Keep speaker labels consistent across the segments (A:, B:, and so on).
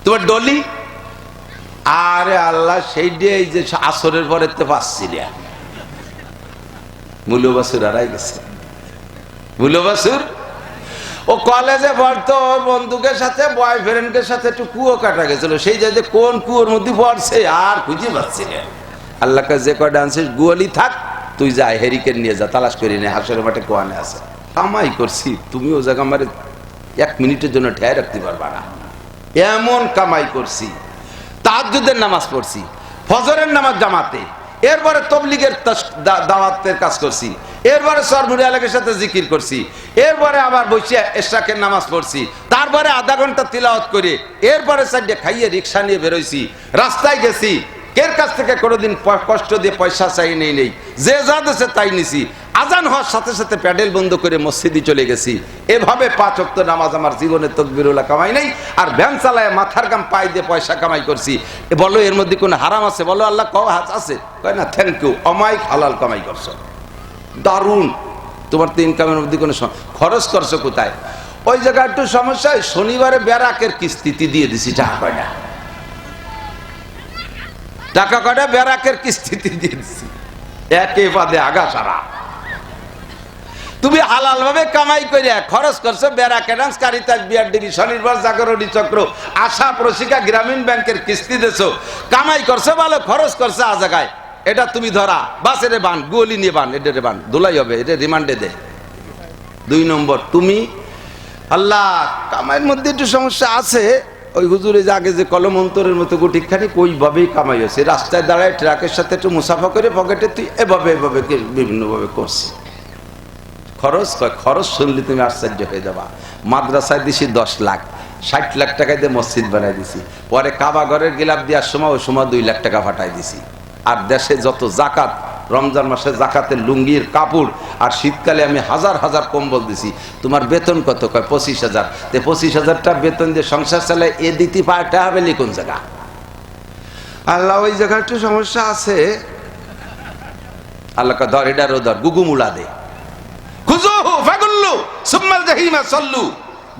A: তোমার ডলি? আরে আল্লাহ, সেই দিয়ে এই যে আসরের পরে তো পাচ্ছি না, মূল্যবাসুর হারাই গেছে। মূল্যবাসুর ও কলেজে পড়তো, ওর বন্ধুকের সাথে বয়ফ্রেন্ডের সাথে একটু কুয়ো কাটা গেছিল, সেই যে কোন কুয়োর মধ্যে পড়ছে আর খুঁজে পাচ্ছি না। আল্লাহকে যে কয়টা আনছিস গুয়ালি থাক, তুই যা হেরিকেন নিয়ে যা, তালাশ করি না, হাসের মাঠে কোয়ানে আছে। কামাই করছি, তুমি ও জায়গা আমার 1 মিনিটের জন্য ঠেয় রাখতে পারবা না, এমন কামাই করছি। তাহাজ্জুদের নামাজ পড়ছি, ফজরের নামাজ জামাতে, এরপরে তবলিগের দাওয়াতের কাজ করছি, এরপরে সরমুরি আলেকের সাথে জিকির করছি, এরপরে আবার বসে ইশরাকের নামাজ পড়ছি, তারপরে আধা ঘন্টা তিলাওয়াত করে এরপরে সাইডে খাইয়ে রিক্সা নিয়ে বেরোইছি, রাস্তায় গেছি। এর কাছ থেকে কোনোদিন কষ্ট দিয়ে পয়সা চাই নেই, যে যা দেশে তাই নিছি। আজান হওয়ার সাথে সাথে প্যাডেল বন্ধ করে মসজিদে চলে গেছি। এভাবে 5 ওয়াক্ত নামাজ আমার জীবনে তকবিরুল্লাহ কামাই নাই। আর ভ্যান চালায় মাথার গাম পাই দিয়ে পয়সা কামাই করছি। বলো এর মধ্যে কোনো হারাম আছে? বলো আল্লাহ কও হাত আছে? কয় না, থ্যাংক ইউ, অমায়িক হালাল কামাই করছো, দারুণ। তোমার তো ইনকামের মধ্যে কোনো খরচ করছো কোথায়? ওই জায়গায় একটু সমস্যা, শনিবারে বেরাকের কিস্তিতে দিয়ে দিছি টাকা কয়টা, টাকা কয়টা বেরাকের কিস্তিতে দিয়ে দিছি, একে বাদে আগা সারা। তুমি হালাল ভাবে কামাই করে খরচ করছো বেরাকে ডান্স, কারিতাস, বিআরডিবি, স্বনির্ভর জাগরণী চক্র, আশা প্রশিকা, গ্রামীণ ব্যাংকের কিস্তি দেছো, কামাই করছো ভালো, খরচ করছো আ জায়গায়। এটা তুমি ধরা বাসে রে বান, গুলি নিয়ে বান, এটা রে বান, ধুলাই হবে, এটা রিমান্ডে দে। 2 নম্বর, তুমি আল্লাহ কামাইয়ের মধ্যে একটু সমস্যা আছে। ওই হুজুরে যে আগে যে কলম অন্তরের মতো গুটিখানি ওইভাবেই কামাই হয়েছে। রাস্তায় দাঁড়ায় ট্রাকের সাথে একটু মুসাফা করে পকেটে তুই এভাবে এভাবে বিভিন্নভাবে করছি। খরচ শুনলে তুমি আশ্চর্য হয়ে যাবা। মাদ্রাসায় দিছি 10 লাখ, 60 লাখ টাকায় দিয়ে মসজিদ বানাই দিছি। পরে কাবা ঘরের গিলাপ দেওয়ার সময় ওই সময় 2 লাখ টাকা ফাটাই দিছি। আর দেশে যত জাকাত, রমজান মাসে জাকাতের লুঙ্গির কাপড়, আর শীতকালে আমি হাজার হাজার কম্বল দিছি। তোমার বেতন কত? কয় 25,000। 25,000টা বেতন দিয়ে সংসার চালায়, এ দিতে পারটা হবে কোন জায়গা? আল্লাহ ওই জায়গায় একটু সমস্যা আছে। আল্লাহকে ধর, এটারও ধর, গুগুমুলা দে।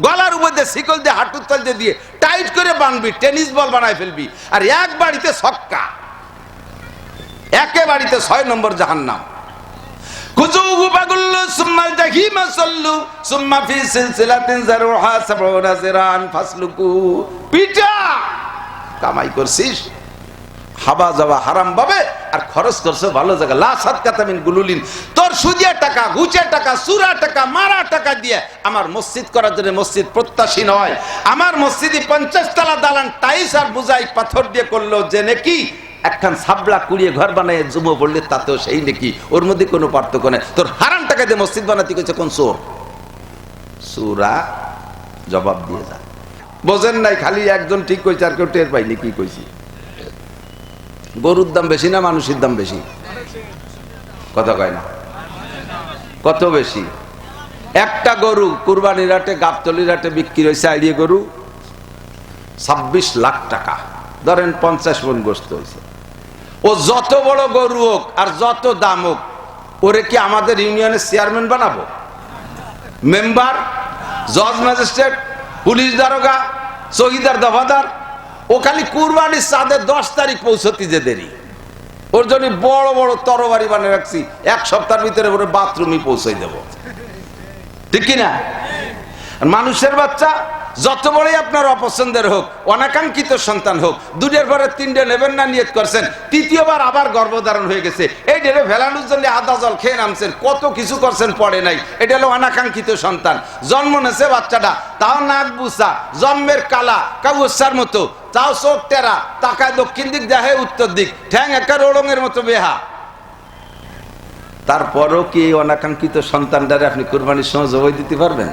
A: গলার উপর দিয়ে শিকল দিয়ে হাঁটুর তল দিয়ে টাইট করে বানবি, টেনিস বল বানাই ফেলবি। আর এক বাড়িতে ছক্কা, একে বাড়িতে 6 নম্বর জাহান্নাম। কামাই করছিস হাবা যাওয়া হারাম ভাবে, আর খরচ করছো ভালো জায়গা। লা সাদকাতা মিন গুলুলিন, তোর সুদিয়া টাকা, ঘুচে টাকা, সুরা টাকা, মারা টাকা দিয়ে আমার মসজিদ করার জন্য মসজিদ প্রত্যাশী নয়। আমার মসজিদে 50 তলা দালান টাইস আর বুঝাই পাথর দিয়ে করলো যে নাকি একখান সাবলা কুড়িয়ে ঘর বানায় জুমো পড়লে তাতেও সেই নাকি, ওর মধ্যে কোনো পার্থক্য নেই। তোর হারাম টাকা দিয়ে মসজিদ বানাতে কইছে কোন চোর? সুরা জবাব দিয়ে যা। বোঝেন নাই, খালি একজন ঠিক কইছে আর কেউ টের পাইনি কি কইছি। গরুর দাম বেশি না মানুষের দাম বেশি? কথা কয় না, কত বেশি? একটা গরু কুরবানির হাটে, গাবতলির হাটে বিক্রি হয়েছে আইডিয়া গরু 26 লাখ টাকা। ধরেন 50 মণ গোশত হয়েছে। ও যত বড় গরু হোক আর যত দাম হোক, ওরে কি আমাদের ইউনিয়নের চেয়ারম্যান বানাবো? মেম্বার, জজ, ম্যাজিস্ট্রেট, পুলিশ দারোগা, চৌকিদার, দফাদার? ও খালি কুরবানির চাঁদে 10 তারিখ পৌঁছতে যে দেরি, ওর জন্য বড় বড় তরবারি বানিয়ে রাখছি, 1 সপ্তাহের ভিতরে ওরে বাথরুমই পৌঁছাই দেব, ঠিক কিনা? মানুষের বাচ্চা যত বড়ই আপনার অপছন্দের হোক, অনাকাঙ্ক্ষিত সন্তান হোক, 2টার পরে 3টে নেবেন না নিয়ত করছেন, 3য় আবার গর্ভধারণ হয়ে গেছে, এই ডেরে ফেলানোর জন্য আদা জল খেয়ে নামছেন, কত কিছু করছেন, পড়ে নাই। এটা হলো অনাকাঙ্ক্ষিত সন্তান। জন্ম নেছে বাচ্চাটা, তাও নাক বুসা, জন্মের কালা কাউসার মতো, তাও চোখ টেরা, তাকায় দক্ষিণ দিক, দেখে উত্তর দিক, ঠ্যাং একটা রোড়ঙের মতো বেহা। তারপরও কি এই অনাকাঙ্ক্ষিত সন্তানটারে আপনি কুরবানির সময় জবাই দিতে পারবেন?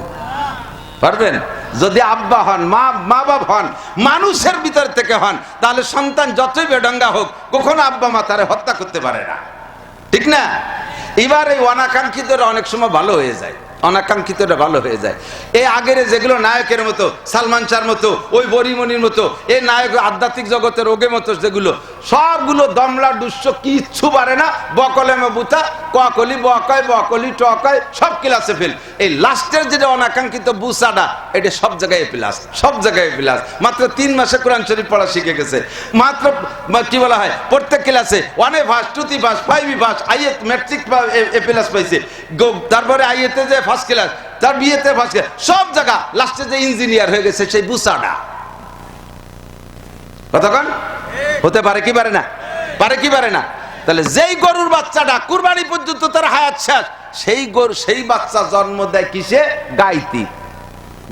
A: পারবেন? যদি আব্বা হন, মা বাপ হন, মানুষের ভিতর থেকে হন, তাহলে সন্তান যতই বেডঙ্গা হোক কখনো আব্বা মা তারে হত্যা করতে পারে না, ঠিক না? এবার এই অনাকাঙ্ক্ষিতরা অনেক সময় ভালো হয়ে যায়। অনাকাঙ্ক্ষিতটা ভালো হয়ে যায়। এই আগের যেগুলো নায়কের মতো, সালমান শাহর মতো, ওই বরিমনির মতো, এই নায়ক আধ্যাত্মিক জগতের ওগে মতো, যেগুলো সবগুলো দমলা দুঃস্ব, কিচ্ছু পারে না, বকলে বুতা, ককলি বকয়, বকলি টকয়, সব ক্লাসে ফেল। এই লাস্টের যেটা অনাকাঙ্ক্ষিত বুসাটা, এটা সব জায়গায় প্লাস, সব জায়গায় প্লাস। মাত্র 3 মাসে কোরআন শরীফ পড়া শিখে গেছে, মাত্র কি বলা হয় প্রত্যেক ক্লাসে 1 ফার্স্ট, 2 ফার্স্ট, 5 ফার্স্ট, আইএত ম্যাট্রিক এ প্লাস পাইছে, তারপরে আইএতে যে ফার্স্ট ক্লাস, তার বিয়েতে ফার্স্ট ক্লাস, সব জায়গা লাস্টে যে ইঞ্জিনিয়ার হয়ে গেছে সেই বুসাটা। কতক্ষণ হতে পারে কি পারে না, পারে কি পারে না? তাহলে যেই গরুর বাচ্চাটা কুরবানি পর্যন্ত তার হায়াত শেষ, সেই গরু, সেই বাচ্চা জন্ম দেয় কিসে? গাইতি।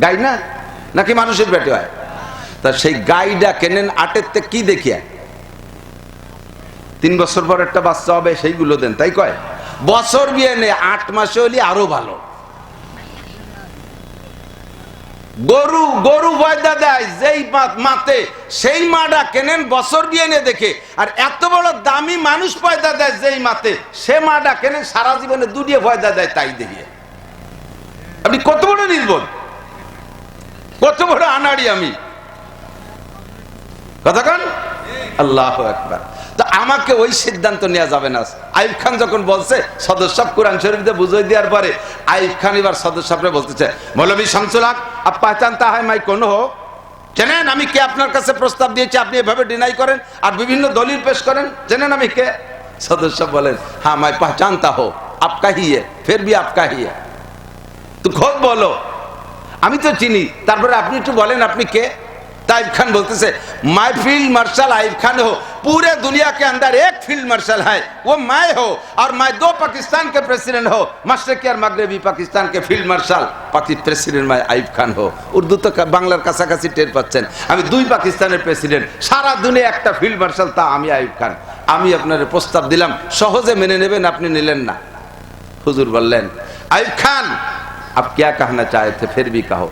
A: গাই না নাকি মানুষের পেটে হয়? তা সেই গাইটা কেনেন আটের থেকে কি দেখিয়া? 3 বছর পর একটা বাচ্চা হবে, সেইগুলো দেন, তাই কয়। বছর বিয়ে নেই, 8 মাসে হলে আরো ভালো। গরু গরু পয়দা দেয় যেই মাতে, সেই মাটা কেনেন বছর বিয়ে নে দেখে। আর এত বড় দামি মানুষ পয়দা দেয় যেই মাতে, সে মাটা কেনেন সারা জীবনে দুটিয়ে পয়দা দেয় তাই দেখে। আপনি কত বড় নির্বোধ, কত বড় আনাড়ি আমি, কথা কন। আল্লাহু আকবার। তো আমাকে ওই সিদ্ধান্ত নেওয়া যাবে না। আইয়ুব খান যখন বলছে সদর সাহেব কোরআন শরীফে বুঝিয়ে দেওয়ার পরে, আইয়ুব খান এবার সদর সাহেবরে বলতেছে, মৌলভী শামসুল হক আপ পহচানতা হয় মাই কোন হো? চেনেন আমি কে? আপনার কাছে প্রস্তাব দিয়েছি, আপনি এভাবে ডিনাই করেন আর বিভিন্ন দলিল পেশ করেন, চেনেন আমি কে? সদর সাহেব বলেন, হ্যাঁ মাই পহচানতা হো, আপকা হি হ্যায়, ফির ভি আপকা হি হ্যায়, তো খোদ বলো। আমি তো চিনি, তারপরে আপনি একটু বলেন আপনি কে? आइब खान बोलते से माय फील्ड मार्शल आइब खान हो, पूरे दुनिया के अंदर एक फील्ड मार्शल है, वो मैं हो, और मैं 2 पाकिस्तान के प्रेसिडेंट हो, मशरकी और मगरबी पाकिस्तान के फील्ड मार्शल प्रेसिडेंट मैं आइब खान हो। उर्दू तो बांगलार काछाकाछि टेर पाচ্ছেন, আমি 2 পাকিস্তানের প্রেসিডেন্ট, সারা দুনিয়া একটা ফিল্ড মার্শাল, তা আমি আইব খান। আমি আপনার প্রস্তাব দিলাম, সহজে মেনে নেবেন, আপনি নিলেন না। হুজুর বললেন, আইব খান आप क्या कहना चाहे थे, फिर भी कहो।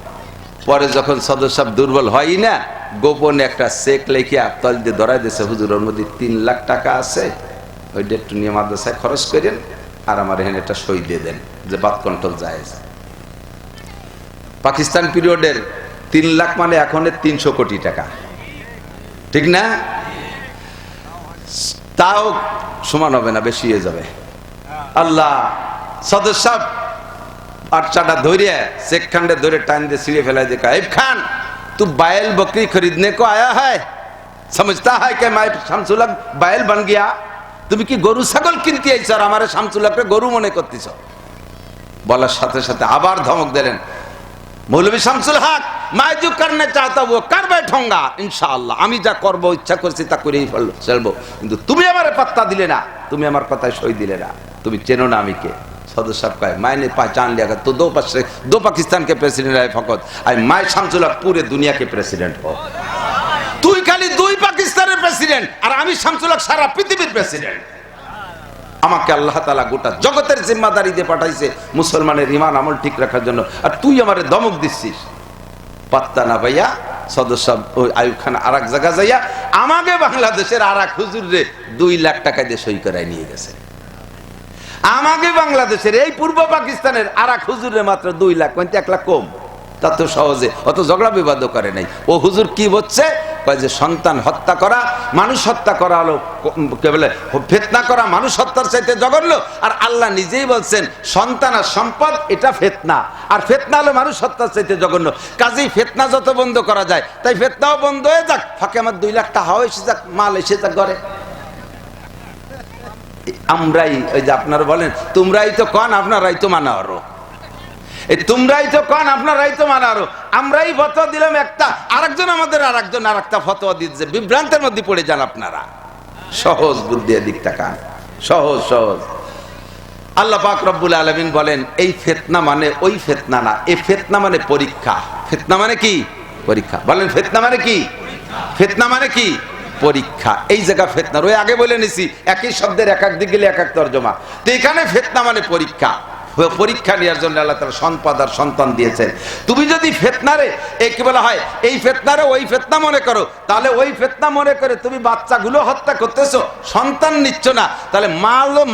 A: পরে যখন সদর সাহেব দুর্বল হয় না, গোপনে একটা চেক লিখে তল দিয়ে ধরাই দিয়েছে, হুজুরের মধ্যে 3 লাখ টাকা আছে, ওইটা একটু নিয়ে মাদ্রাসায় খরচ করেন আর আমার এখানে একটা সই দিয়ে দেন যে বাদ কন্ট্রোল জায়েজ। পাকিস্তান পিরিয়ডের 3 লাখ মানে এখন 300 কোটি টাকা, ঠিক না? তাও সমান হবে না, বেশি হয়ে যাবে। আল্লাহ, সদর সাহেব आटा धोरिए शेख खंडे धोरे टाइम दे सीढ़े फैला देखा, आइब खान तू बैल बकरी खरीदने को आया है, समझता है कि मैं शामसुल हक बैल बन गया? तुम की गरु छागल किनते आइছো আর আমারে শামসুল হককে গরু মনে করতেছো? বলার সাথে সাথে আবার ধমক দিলেন, মৌলভী শামসুল হক मैं जो करना चाहता वो कर बैठूंगा इंशाअल्लाह, আমি যা করব ইচ্ছা করছি তা করেই চলবো, কিন্তু তুমি আমারে পাত্তা দিলে না, তুমি আমার কথায় সই দিলে না, তুমি চেনো না আমি কে। सदर साहब का मैंने पहचान लिया, तो 2 पाकिस्तान के प्रेसिडेंट है फकत, मैं शामसुल हक पूरे दुनिया के प्रेसिडेंट हो। तू खाली 2 पाकिस्तान प्रेसिडेंट और आमी शामसुल हक सारा पृथ्वीर प्रेसिडेंट। আমাকে আল্লাহ তাআলা গোটা জগতের জিম্মাদারি দিয়ে পাঠাইছে মুসলমানের ঈমান আমল ঠিক রাখার জন্য, আর তুই আমারে দমক দিচ্ছিস। পাত্তা না ভাইয়া সদর সাহেব ওই আইয়ুব খান আরেক জায়গা যাইয়া আমাকে বাংলাদেশের আরেক হুজুরে 2 লাখ টাকা দিয়ে সই করায় নিয়ে গেছে। আমাকে বাংলাদেশের এই পূর্ব পাকিস্তানের আরেক হুজুরে মাত্র 2 লাখ, মানে 1 লাখ কম, তা তো সহজে অত ঝগড়া বিবাদ করে নাই। ও হুজুর কি বলছে, কয় যে সন্তান হত্যা করা, মানুষ হত্যা করা হলো কে বলে ফিতনা করা, মানুষ হত্যার চাইতে জঘন্য, আর আল্লাহ নিজেই বলছেন সন্তান আর সম্পদ এটা ফিতনা, আর ফিতনা হলো মানুষ হত্যার চাইতে জঘন্য। কাজেই ফিতনা যত বন্ধ করা যায় তাই ফিতনাও বন্ধ হয়ে যাক, ফাঁকে আমার 2 লাখ টাকা এসে যাক, মাল এসে যাক ঘরে। আমরাই ওই যে আপনারা বলেন তোমরাই তো কন আপনারাই তো মানা আরো, এই তোমরাই তো কন আপনারাই তো মানা আরো, আমরাই ফতোয়া দিলাম একটা, আরেকজন আমাদের আরেকজন আরেকটা ফতোয়া দিচ্ছে, বিভ্রান্তের মধ্যে পড়ে যান আপনারা। সহজ বুদ্ধি দিকটা কান, সহজ সহজ। আল্লাহ পাক রব্বুল আলামিন বলেন এই ফিতনা মানে ওই ফিতনা না, এই ফিতনা মানে পরীক্ষা। ফিতনা মানে কি? পরীক্ষা। বলেন ফিতনা মানে কি? ফিতনা মানে কি? পরীক্ষা। এই জায়গা ফিতনার ওই আগে বলে নিছি, একই শব্দের এক এক দিক গেলে এক এক তর্জমা, তো এখানে ফিতনা মানে পরীক্ষা। পরীক্ষা নেওয়ার জন্য আল্লাহ তাআলা সম্পদ আর সন্তান দিয়েছেন। তুমি যদি ফিতনারে কি বলা হয় এই ফিতনারে ওই ফিতনা মনে করো, তাহলে ওই ফিতনা মনে করে তুমি বাচ্চাগুলো হত্যা করতেছো, সন্তান নিচ্ছ না, তাহলে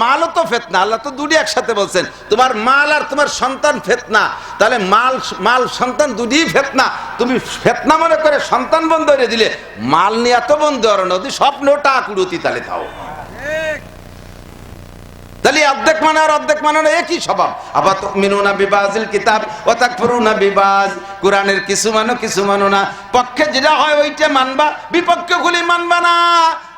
A: মালও তো ফিতনা। আল্লাহ তো দুটি একসাথে বলছেন, তোমার মাল আর তোমার সন্তান ফিতনা, তাহলে মাল সন্তান দুটি ফিতনা। তুমি ফিতনা মনে করে সন্তান বন্ধ করে দিলে মাল নিয়ে এত বন্ধ হলো নদী স্বপ্নটা কুড়ুতি তালে থাও। তাহলে অর্ধেক মানে আর অর্ধেক মানে একই স্বভাব। আবার তুমিনুনা বিবাজিল কিতাব ওয়া তাকফুরুনা বিবাজ, কোরআনের কিছু মানো না, পক্ষে যেটা হয় ওইটা মানবা, বিপক্ষে গুলি মানবা না।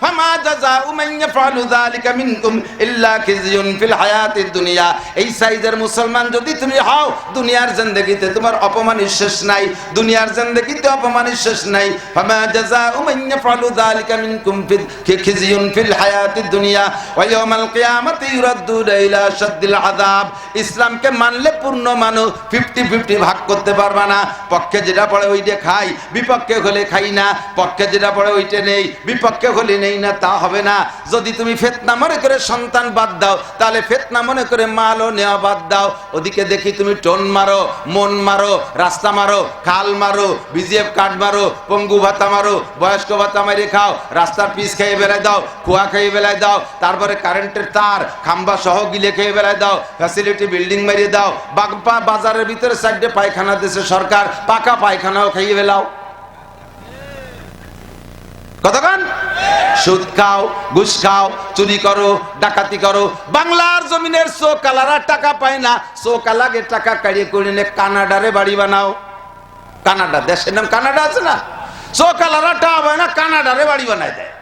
A: ফামা জাযাউ মান ইয়াফআলু যালিকা মিনকুম ইল্লা খিজিয়ুন ফিল হায়াতিদ দুনিয়া। এই সাইজের মুসলমান যদি তুমি হও, দুনিয়ার জিন্দেগিতে তোমার অপমানের শেষ নাই, দুনিয়ার জিন্দেগিতে অপমানের শেষ নাই। ফামা জাযাউ মান ইয়াফআলু যালিকা মিনকুম খিজিয়ুন ফিল হায়াতিদ দুনিয়া ওয়া ইয়াউমাল কিয়ামাতি ইউরাদ্দুনা ইলা শাদ্দিল আযাব। ইসলামকে মানলে পূর্ণ মানো, 50-50 ভাগ করতে পারবা না। পক্ষে যেটা পড়ে ওইটা খাই, বিপক্ষে হলে খাই না, পক্ষে যেটা পড়ে ওইটা নেই, বিপক্ষে হলে নেই না, তা হবে না। যদি তুমি ফিতনা মনে করে সন্তান বাদ দাও, তাহলে ফিতনা মনে করে মালও নেওয়া বাদ দাও। ওদিকে দেখি তুমি টোন মারো, মন মারো, রাস্তা মারো, খাল মারো, বিজিএফ কার্ড মারো, পঙ্গু ভাতা মারো, বয়স্ক ভাতা মারি খাও, রাস্তার পিস খেয়ে বেলায় দাও, কুয়া খেয়ে বেলায় দাও, তারপরে কারেন্টের তার খাম্বা সহ গিলে খেয়ে বেলায় দাও, ফ্যাসিলিটি বিল্ডিং মারিয়ে দাও, বাজারের ভিতরে সাইডে পায়খানা দিয়েছে সরকার, পাকা পায়খানাও খাইয়ে বেলাও। কতক্ষণ সুদ খাও, ঘুষ খাও, চুরি করো, ডাকাতি করো। বাংলার জমিনের চোকালারা টাকা পায় না, চোকালাকে টাকা কাড়িয়ে করে নিয়ে কানাডারে বাড়ি বানাও। কানাডা দেশের নাম কানাডা আছে না, চোকালারা টাকা পায় না, কানাডারে বাড়ি বানায় দেয়।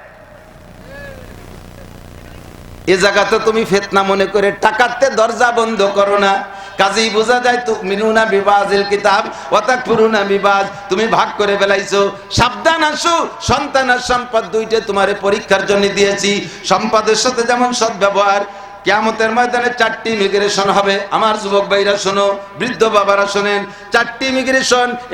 A: এ জায়গাতে তুমি ফিতনা মনে করে টাকাতে দরজা বন্ধ করো না। কাজেই বোঝা যায় তুমিনুনা বিবাজিল কিতাব ওয়া তাকফুরুনা বিবাজ, তুমি ভাগ করে ফেলাইছো। সাবধান আসো, সন্তান আর সম্পদ দুইটা তোমারে পরীক্ষার জন্য দিয়েছি। সম্পদের সাথে যেমন সদ্ব্যবহার, কিয়ামতের ময়দানে 4টি ইমিগ্রেশন হবে। আমার যুবক ভাইরা শোনো, বৃদ্ধ বাবারা শোনেন, 4টি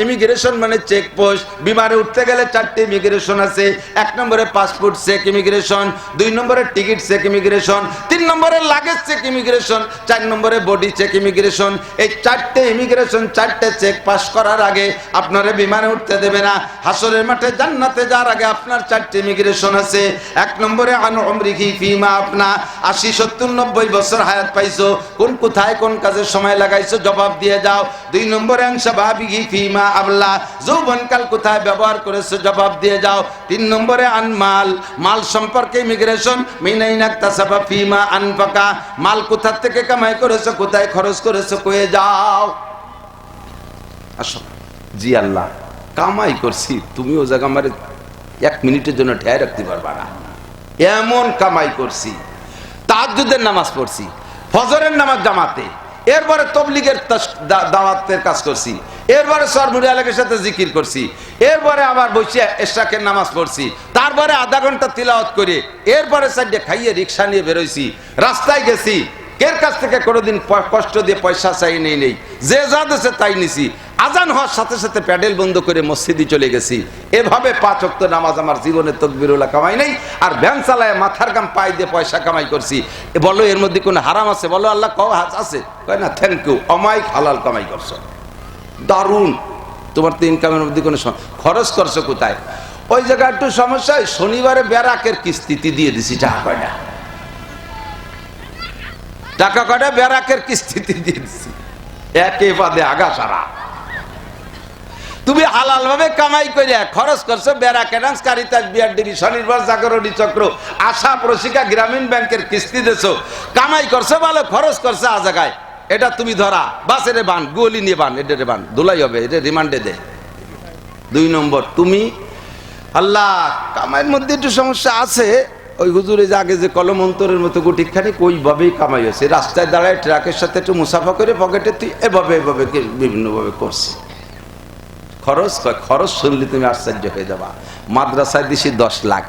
A: ইমিগ্রেশন মানে চেকপোস্ট। বিমানে উঠতে গেলে 4টি ইমিগ্রেশন আছে। 1 নম্বরে পাসপোর্ট চেক ইমিগ্রেশন, 2 নম্বরে টিকিট চেক ইমিগ্রেশন, 3 নম্বরে লাগেজ চেক ইমিগ্রেশন, 4 নম্বরে বডি চেক ইমিগ্রেশন। এই 4টে ইমিগ্রেশন, 4টে চেক পাস করার আগে আপনারা বিমানে উঠতে দেবে না। হাসরের মাঠে জান্নাতে যাওয়ার আগে আপনার 4টে ইমিগ্রেশন আছে। 1 নম্বরে আন উমরিহি ফিমা আপনা, 80-70-90 বছর হায়াত পাইছো, কোথায় কোন কাজে সময় লাগাইছো জবাব দিয়ে যাও। 2 নম্বরে আনসাবাবিহি ফিমা আবলা, যৌবনকাল কোথায় ব্যবহার করেছো জবাব দিয়ে যাও। 3 নম্বরে আনমাল, মাল সম্পর্কে ইমিগ্রেশন, মিনাইনাক তাসাবা ফিমা আনফাকা, মাল কোথা থেকে কামাই করেছো, কোথায় খরচ করেছো কয়ে যাও। আসো জি আল্লাহ কামাই করছি, তুমি ও জায়গা আমার 1 মিনিটের জন্য ঠেয় রাখতে পারবা না, এমন কামাই করছি। তাহাজ্জুদের নামাজ পড়ছি, ফজরের নামাজ জামাতে, এরপরে তবলিগের দাওয়াতের কাজ করছি, এরপরে সরমুরি আলেকের সাথে জিকির করছি, এরপরে আবার বসে ইশরাকের নামাজ পড়ছি, তারপরে আধা ঘন্টা তিলাওয়াত করে, এরপরে সাইডে খাইয়ে রিক্সা নিয়ে বেরোইছি, রাস্তায় গেছি। এর কাছ থেকে কোনোদিন কষ্ট দিয়ে পয়সা চাই নেই, যে যা দেশে তাই নিছি। আজান হওয়ার সাথে সাথে প্যাডেল বন্ধ করে মসজিদে চলে গেছি। এভাবে 5 ওয়াক্ত নামাজ আমার জীবনে তাকবীরুল্লাহ কামাই নাই। আর ভ্যান চালায় মাথার গাম পাই দিয়ে পয়সা কামাই করছি। বলো এর মধ্যে কোনো হারাম আছে? বলো আল্লাহ কও আছে, কয় না থ্যাংক ইউ, অমায়িক হালাল কামাই করছো, দারুণ। তোমার তো ইনকামের মধ্যে কোনো খরচ করছো কোথায়? ওই জায়গায় একটু সমস্যা, শনিবারে ব্যারাকের কিস্তিতে দিয়ে দিছি টাকা কয়টা, ব্যারাকের কিস্তিতে দিয়ে দিছি, একে বাদে আগা সারা। তুমি হালাল ভাবে কামাই করে খরচ করছো ব্যারাকে ডান্স, কারিতাস, বিআরডিবি, স্বনির্ভর জাগরণী চক্র, আশা প্রশিকা, গ্রামীণ ব্যাংকের কিস্তি দিছো, কামাই করছো ভালো, খরচ করছো আ জায়গায়। এটা তুমি ধরা বাসে রে বান, গোলি নিয়ে বান, এটা রে বান, ধুলাই হবে, এটা রিমান্ডে দে। 2 নম্বর, তুমি আল্লাহ কামাইয়ের মধ্যে একটু সমস্যা আছে। ওই হুজুরে যে আগে যে কলম অন্তরের মতো গুটিখানি ওইভাবেই কামাই হয়েছে। রাস্তায় দাঁড়ায় ট্রাকের সাথে একটু মুসাফা করে পকেটে তুই এভাবে বিভিন্নভাবে করছি। খরচ শুনলে তুমি আশ্চর্য হয়ে যাবা। মাদ্রাসায় দিছি 10 লাখ,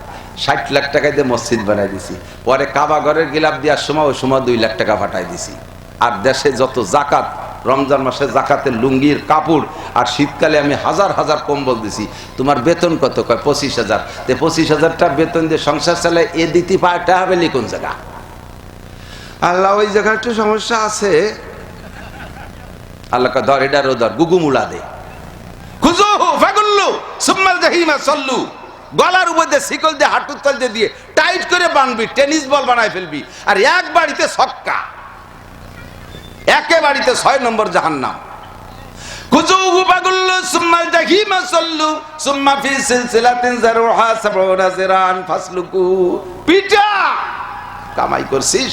A: 60 লাখ টাকায় দিয়ে মসজিদ বানাই দিছি। পরে কাবা ঘরের গিলাপ দেওয়ার সময় ওই সময় 2 লাখ টাকা পাঠাই দিছি। আর দেশে যত জাকাত, রমজান মাসে জাকাতের লুঙ্গির কাপড়, আর শীতকালে আমি হাজার হাজার কম্বল দিছি। তোমার বেতন কত? কয় 25,000। 25,000টা বেতন দিয়ে সংসার চালায়, এ দিতে পারটা হবে কোন জায়গা? আল্লাহ ওই জায়গায় একটু সমস্যা আছে। আল্লাহ কয় ধর এটারও ধর, গুগুমুলা দে। খুজুহু ফাগুল্লু সুম্মাল জাহিমা সল্লু, গলার উপর দিয়ে শিকল দিয়ে হাঁটুর তল দিয়ে টাইট করে বানবি, টেনিস বল বানায় ফেলবি, আর এক বাড়িতে ছক্কা, একে বাড়িতে 6 নম্বর জাহান্নাম। খুজুহু ফাগুল্লু সুম্মাল জাহিমা সল্লু সুম্মা ফি সিলসিলাতিন যারুহা 70 যিরান ফাসলুকু, পিটা। কামাই করছিস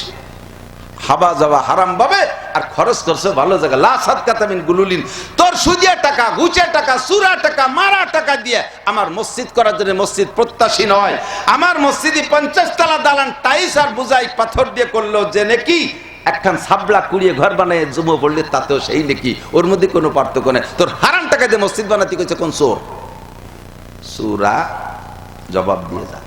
A: হাবা যাওয়া হারাম ভাবে, আর খরচ করছে ভালো জায়গা। লা সাদকাতা মিন গুলুলিন, তোর সুদিয়া টাকা, ঘুষে টাকা, সুরা টাকা, মারা টাকা দিয়ে আমার মসজিদ করার জন্য মসজিদ প্রত্যাশী নয়। আমার মসজিদে 50 তলা দালান টাইস আর বুজাই পাথর দিয়ে করলো যে নাকি একখান সাবলা কুড়িয়ে ঘর বানায় জুমো পড়লে তাতেও সেই নাকি, ওর মধ্যে কোনো পার্থক্য নেই। তোর হারাম টাকা দিয়ে মসজিদ বানাতে কইছে কোন চোর? সুরা জবাব দিয়ে যা।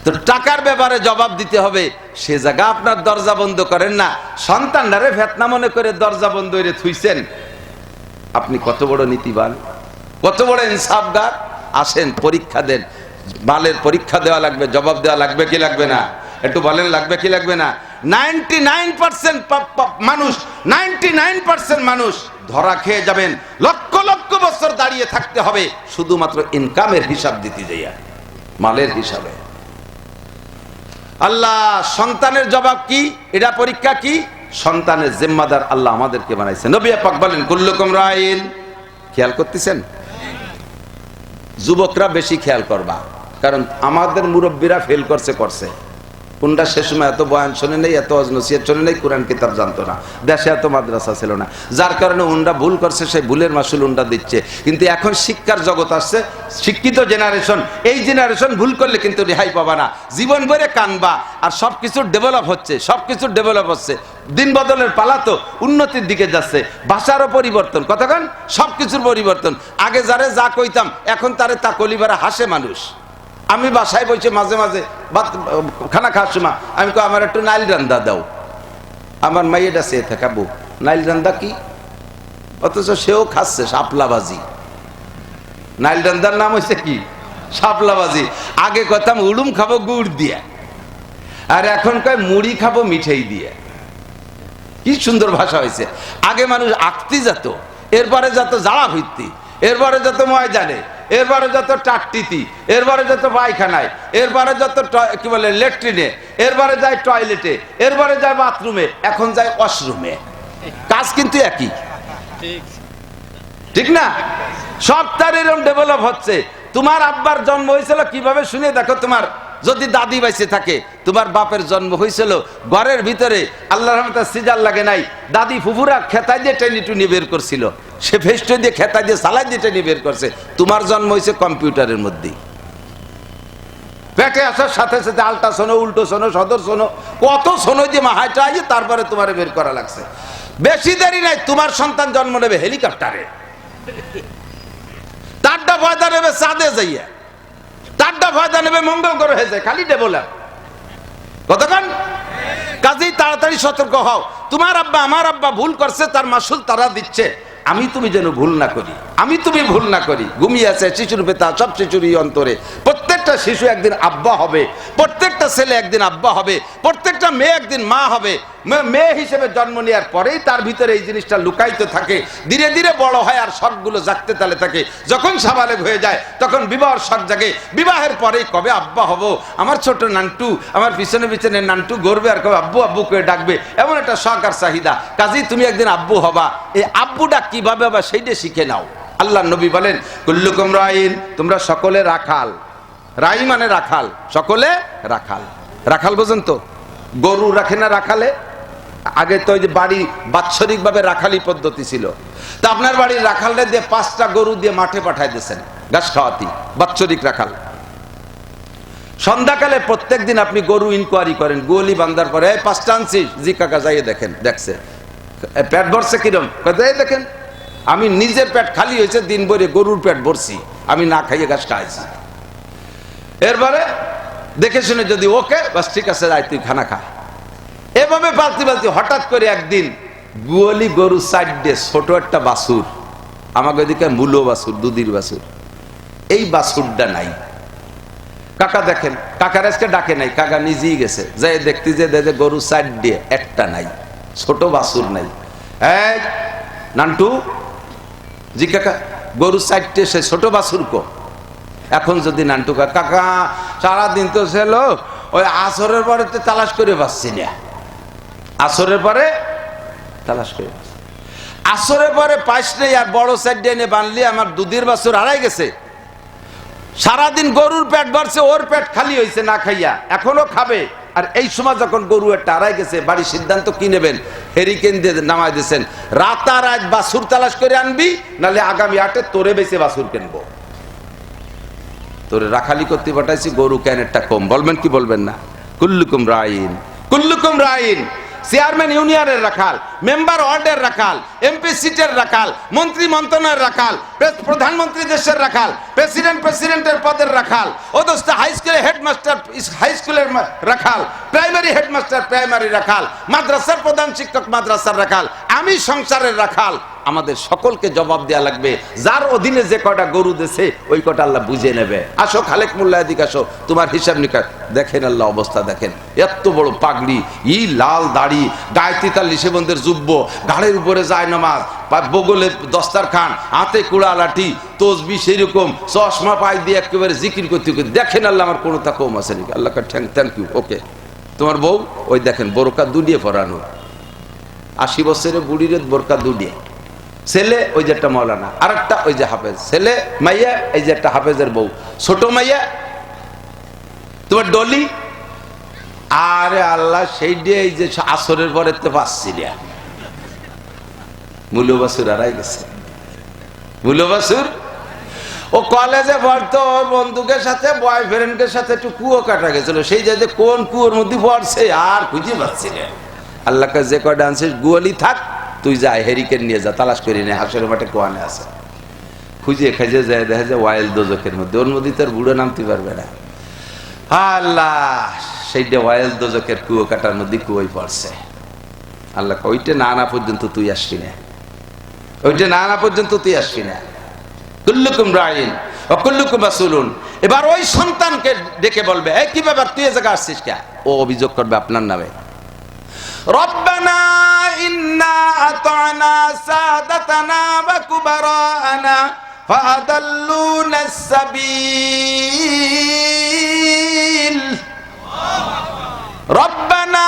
A: তো টাকার ব্যাপারে জবাব দিতে হবে, সে জায়গা আপনার দরজা বন্ধ করেন না। সন্তানরা ফেতনা মনে করে দরজা বন্ধ করে থুইছেন, আপনি কত বড় নীতিবান, কত বড় ইনসাফগার। আসেন পরীক্ষা দেন, মালের পরীক্ষা দেওয়া লাগবে, জবাব দেওয়া লাগবে কি লাগবে না? একটু বলেন লাগবে কি লাগবে না? 99% মানুষ, 99% মানুষ ধরা খেয়ে যাবেন। লক্ষ লক্ষ বছর দাঁড়িয়ে থাকতে হবে শুধুমাত্র ইনকামের হিসাব দিতে যাইয়া, মালের হিসাবে। আল্লাহ সন্তানের জবাব কি, এটা পরীক্ষা কি? সন্তানের জিম্মাদার আল্লাহ আমাদেরকে বানাইছে। নবী পাক বলেন কুল্লুকুম রাইন। খেয়াল করতেছেন? যুবকরা বেশি খেয়াল করবা, কারণ আমাদের মুরব্বীরা ফেল করছে। কোনটা সে সময় এত বয়ান শোনে নেই, এত নসিহত শোনে নেই, কোরআন কিতাব জানতো না, দেশে এত মাদ্রাসা ছিল না, যার কারণে উনরা ভুল করছে, সেই ভুলের মাসুল উনরা দিচ্ছে। কিন্তু এখন শিক্ষার জগৎ আসছে, শিক্ষিত জেনারেশন, এই জেনারেশন ভুল করলে কিন্তু রেহাই পাবা না, জীবন ভরে কানবা। আর সবকিছু ডেভেলপ হচ্ছে, দিন বদলের পালা তো উন্নতির দিকে যাচ্ছে, ভাষারও পরিবর্তন, কতক্ষণ সবকিছুর পরিবর্তন। আগে যারে যা কইতাম এখন তারে তা কলিবারে হাসে মানুষ। আমি বাসায় বসে মাঝে মাঝে খানা খাওয়ার সময় আমি কই আমার একটু নাইল রান্দা দাও, আমার মাইয়েটা চেয়ে থাকাবো নাইল রান্দা কি, অথচ সেও খাচ্ছে শাপলাবাজি। নাইল রান্দার নাম হয়েছে কি? শাপলাবাজি। আগে কথাম উলুম খাবো গুড় দিয়ে, আর এখন কয় মুড়ি খাবো মিঠাই দিয়ে। কি সুন্দর ভাষা হয়েছে। আগে মানুষ আঁকতি যেত, এরপরে যত জাড়া হইতি, এরপরে যত ময়দানে, এরপরে যত টাট্টিতি, এরপরে যত পায়খানায়, এরপরে যত কি বলে ল্যাট্রিনে, এরপরে যায় টয়লেটে, এরপরে যায় বাথরুমে, এখন যায় ওয়াশরুমে। কাজ কিন্তু একই, ঠিক না? সব তার এরকম ডেভেলপ হচ্ছে। তোমার আব্বার জন্ম হয়েছিল কিভাবে শুনে দেখো। তোমার যদি দাদি বাইসে থাকে, তোমার বাপের জন্ম হয়েছিল ঘরের ভিতরে, আল্লাহর রহমতে সিজার লাগে নাই, দাদি ফুফুরা খেতাই দিয়ে টেনে টুনি বের করছিল, সে ফেস্টো দিয়ে খেতাই দিয়ে সালাই দিয়ে টেনে বের করছে। তোমার জন্ম হয়েছে কম্পিউটারের মধ্যে, পেটে আসার সাথে সাথে আল্ট্রাসোনো, উল্টোসোনো, সদরসোনো, কত সোনো দিয়ে মাহাইটা আইয়ে তারপরে তোমার বের করা লাগছে। বেশি দেরি নাই, তোমার সন্তান জন্ম নেবে হেলিকপ্টারে, তারটা ভয়দা নেবে চাঁদে যাইয়া, তারটা ভয়দা নেবে মঙ্গল গ্রহে যায়, খালি ডেভেলপ। কতক্ষণ? কাজেই তাড়াতাড়ি সতর্ক হও। তোমার আব্বা আমার আব্বা ভুল করছে, তার মাসুল তারা দিচ্ছে। আমি তুমি যেন ভুল না করি, আমি তুমি ভুল না করি। ঘুমিয়ে আছে শিশুর পেতা, সব শিশুরই অন্তরে। প্রত্যেকটা শিশু একদিন আব্বা হবে, প্রত্যেকটা ছেলে একদিন আব্বা হবে, প্রত্যেকটা মেয়ে একদিন মা হবে। মেয়ে হিসেবে জন্ম নেওয়ার পরেই তার ভিতরে এই জিনিসটা লুকায়িত থাকে, ধীরে ধীরে বড় হয় আর শখগুলো জাগতে তালে থাকে। যখন সাবালেগ হয়ে যায় তখন বিবাহের শখ জাগে। বিবাহের পরেই কবে আব্বা হব, আমার ছোট নান্টু আমার পিছনে পিছনে নান্টু গড়বে আর কবে আব্বু আব্বু করে ডাকবে, এমন একটা শখ আর চাহিদা। কাজেই তুমি একদিন আব্বু হবা, এই আব্বুটা কিভাবে হবা সেইটা শিখে নাও। আল্লাহ নবী বলেন কুল্লুকুম রাইন, তোমরা সকলে রাখাল। রাই মানে রাখাল, সকলে রাখাল। রাখাল বোঝেন তো? গরু রাখে না রাখালে? আগে তো ওই যে বাড়ি বাৎসরিক ভাবে রাখালি পদ্ধতি ছিল, তা আপনার বাড়ির রাখালে দিয়ে 5টা গরু দিয়ে মাঠে পাঠাই দিয়েছেন ঘাস খাওয়াতি, বাৎসরিক রাখাল। সন্ধ্যাকালে প্রত্যেক দিন আপনি গরু ইনকোয়ারি করেন, গোলি বান্দার পরে 5টা আনছিস, জি কাকা যাইয়ে দেখেন, দেখছে পেট ভরছে কিরম, দেখেন আমি নিজের পেট খালি হয়েছে, দিন ভরে গরুর পেট ভরছি, আমি না খাইয়ে ঘাস খাইছি। এরপরে দেখে শুনে যদি ওকে বাস ঠিক আছে, রায় তুই খানা খা। এভাবে পালতি পালতি হঠাৎ করে একদিন গুয়ালি গরু সাইডে ছোট একটা বাছুর, আমাকে ওইদিকে মূলো বাছুর, দুধের বাছুর, এই বাছুরটা নাই। কাকা দেখেন, কাকার আজকে ডাকে নাই, কাকা নিজেই গেছে, যাই দেখতে যে গরু সাইড দিয়ে একটা নাই, ছোট বাছুর নাই। নান্টু জি কাকা গরু চারটে সে ছোট বাছুর কো এখন যদি নান্টু কাকা সারাদিন তো ছিল ওই আসরের পরে তো তালাশ করে পাচ্ছি না আসরের পরে তালাশ করে আসরের পরে পাইস নেই আর বড় সাইড এনে বানলি আমার দুধের বাছুর হারাই গেছে সারাদিন গরুর পেট ভরছে ওর পেট খালি হয়েছে না খাইয়া এখনো খাবে আর এই সময় যখন গরু একটা হারাই গেছে বাড়ির সিদ্ধান্ত কি নেবেন হেরিকেন দিয়ে নামাই দিয়েছেন রাতারাত বাছুর তালাশ করে আনবি নাহলে আগামী হাটে তোরে বেঁচে বাছুর কিনবো তোরে রাখালি করতে পাঠাইছি গরু কেন একটা কম বলবেন কি বলবেন না কুল্লুকুম রাইন কুল্লুকুম রাইন চেয়ারম্যান ইউনিয়নের রাখাল মেম্বার ওয়ার্ডের রাখাল এমপি সিটের রাখাল মন্ত্রী মন্ত্রণালয়ের রাখাল প্রধানমন্ত্রী দেশের রাখাল প্রেসিডেন্টের পদের রাখাল ও দোস্ত হাই স্কুলের হেডমাস্টার হাই স্কুলের রাখাল প্রাইমারি হেডমাস্টার প্রাইমারি রাখাল মাদ্রাসার প্রধান শিক্ষক মাদ্রাসার রাখাল আমি সংসারের রাখাল আমাদের সকলকে জবাব দেয়া লাগবে যার অধীনে যে কটা গরু দেছে ওই কটা আল্লাহ বুঝে নেবে আসো খালেক মোল্লা এদিকে আসো তোমার হিসাব নিকাশ দেখেন আল্লাহ অবস্থা দেখেন এত বড় পাগড়ি ই লাল দাড়ি গায়ে 43 বন্ধের জুব্ব ঘাড়ের উপরে যায় নামাজ বগলে দস্তারখান হাতে কুড়া লাঠি তসবি সেরকম চশমা পাই দিয়ে একেবারে জিকির করতে দেখেন আল্লাহ আমার কোনো তা কম আছে নাকি আল্লাহ থ্যাংক ইউ ওকে তোমার বউ ওই দেখেন বোরকা দুডিয়ে পরানো 80 বছরের বুড়ির বোরকা দুডিয়ে ছেলে ওই যে একটা মৌলানা আর একটা ওই যে হাফেজ ছেলে মাইয়া এই যে একটা হাফেজের বউ ছোট মাইয়া তোমার ডলি আরে আল্লাহ সেই দিয়ে এই যে আসরের পরে তো পাচ্ছি না মূল্যবাসুর হারাই গেছে মূল্যবাসুর ও কলেজে পড়তো ওর বন্ধুকের সাথে বয়ফ্রেন্ডের সাথে একটু কুয়ো কাটা গেছিল সেই যে কোন কুয়োর মধ্যে পড়ছে আর খুঁজে পাচ্ছি না আল্লাহকে যে কয়টা আনছিস গুয়ালি থাক তুই যা হেরিকেন নিয়ে যা তালাশ করে নে হাসের মাঠে কোয়ানে আছে খুঁজে খাইজে যায় দেখা যায় ওয়াইল দোজকের মধ্যে ওর মধ্যে তোর বুড়ো নামতে পারবে না আল্লাহ সেইটা ওয়াইল দোজকের কুয়ো কাটার মধ্যে কুয়োই পড়ছে আল্লাহ ওইটা না আনা পর্যন্ত তুই আসবি না ওইটা না আনা পর্যন্ত তুই আসবি না কুল্লুকুম রাইন ওয়া কুল্লুকুম মাসউলুন এবার ওই সন্তানকে ডেকে বলবে এই কি ব্যাপার তুই এ জায়গা আসছিস কে ও অভিযোগ করবে আপনার নামে রব্বানা ইন্না আতানা সাদাতানা ওয়া কুবারানা ফাআদাল্লুনা সাবিল রব্বানা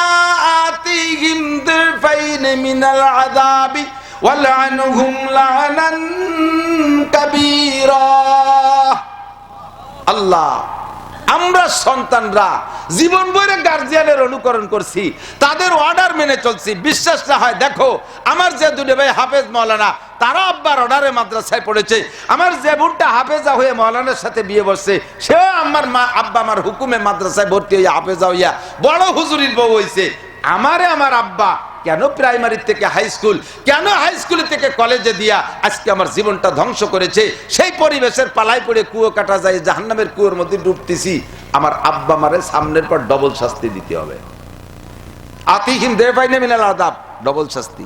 A: আতিহিম দিরফাইন মিনাল আযাবি ওয়ালআনহুম লা'নান কাবীরা আল্লাহ আমরা সন্তানরা জীবন ভরে গার্জিয়ানের অনুকরণ করছি তাদের অর্ডার মেনে চলছি বিশ্বাস না হয় দেখো আমার যে দুটো ভাই হাফেজ মাওলানা তারা আব্বার অর্ডারে মাদ্রাসায় পড়েছে আমার যে বোনটা হাফেজা হয়ে মাওলানার সাথে বিয়ে বসছে সেও আমার মা আব্বা আমার হুকুমে মাদ্রাসায় ভর্তি হইয়া হাফেজা হইয়া বড় হুজুরির বউ হইছে আমারে আমার আব্বা কেন প্রাইমারি থেকে হাই স্কুল কেন হাই স্কুল থেকে কলেজে দিয়া আজকে আমার জীবনটা ধ্বংস করেছে সেই পরিবেশের পালাই পড়ে কুয়ো কাটা যায় জাহান্নামের কুয়োর মধ্যে ডুবতেছি আমার আব্বা মারে সামনের পর ডবল শাস্তি দিতে হবে আতিহিম দেফাইনে মিনাল আযাব ডবল শাস্তি